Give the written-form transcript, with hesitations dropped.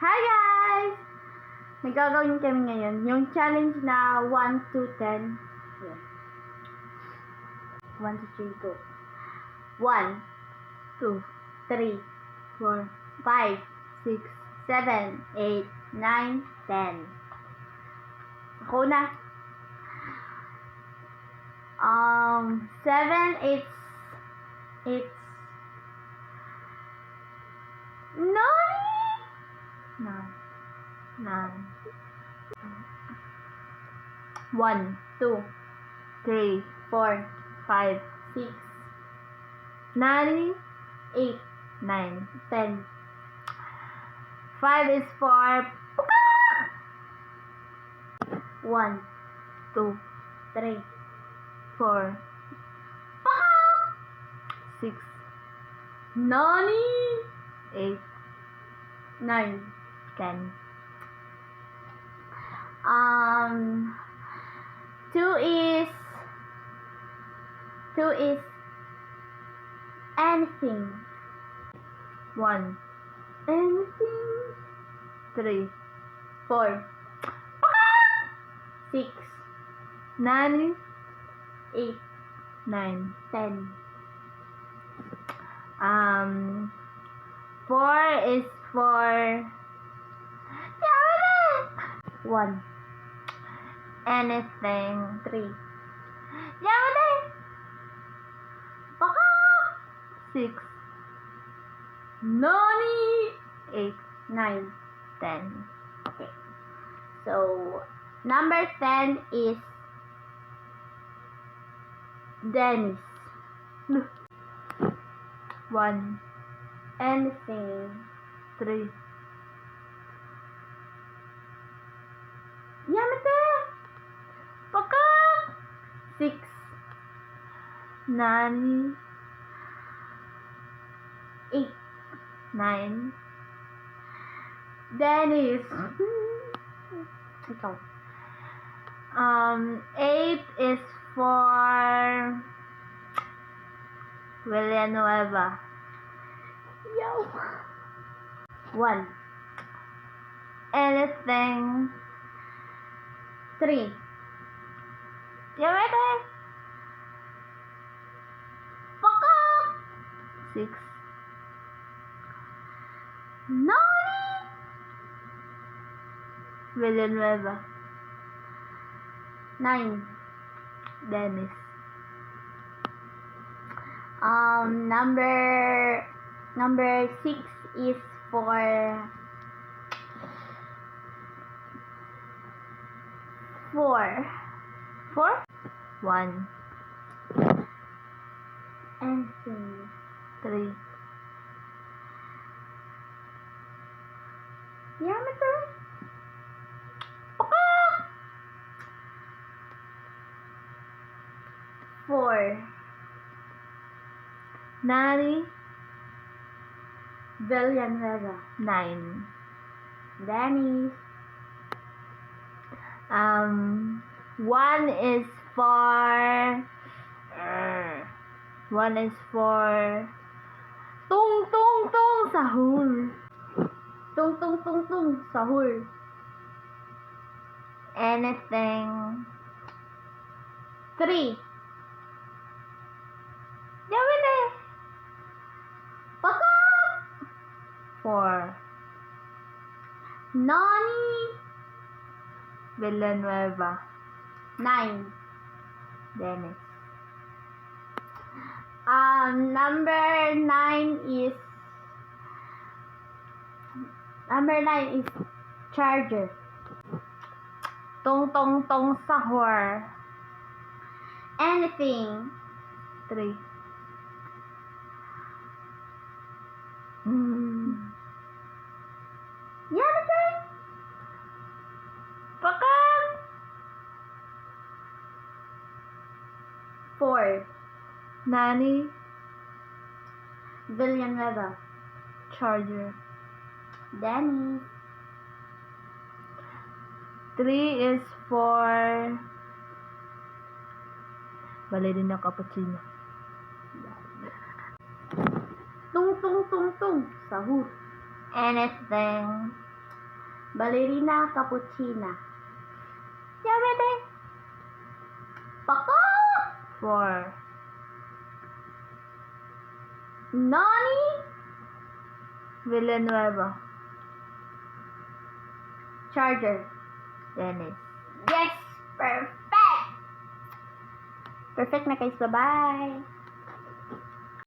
Hi guys! May gagawin kami ngayon. Yung challenge na 1 to 10. Yan. 1 to 3, go. 1, 2, 3, 4, 5, 6, 7, 8, 9, 10. Ako na. 7, it's nine. 1, 2, 3, 4, 5, 6, 9, 8, 9, 10. 5 is for 1, 2, 3, 4, 6, 9, 8, 9, 10. 2 is anything. 1, anything. 3, 4, 6, 9, 8, 9, 10. 4 is for 1, anything. 3, 6, 9, 8, 9, 10. Okay. So, number 10 is Dennis. 1, anything. 3, 6, 9, 8, 9. Dennis. Ikaw. 8 is for Villanueva. 1, anything. 3, 6, 9, Villanueva. 9, Dennis. Number 6 is for 4. 1, anything. 3, 4, 9, Villanueva. 9, Dennis. 1 is for tung sahur. Tung sahur. Anything. 3, 4, Nani Villanueva. 9, Dennis. Number 9 is Charger. Tung sahur. Anything. 3. 4, Nani Villanueva. Charger. Dennis. 3 is for Ballerina Cappuccino. Tung sahur. Anything. Ballerina Cappuccina. Yamete! Pako! 4. Nani? Villanueva. Charger. Dennis. Yes! Perfect! Perfect na guys. Bye-bye!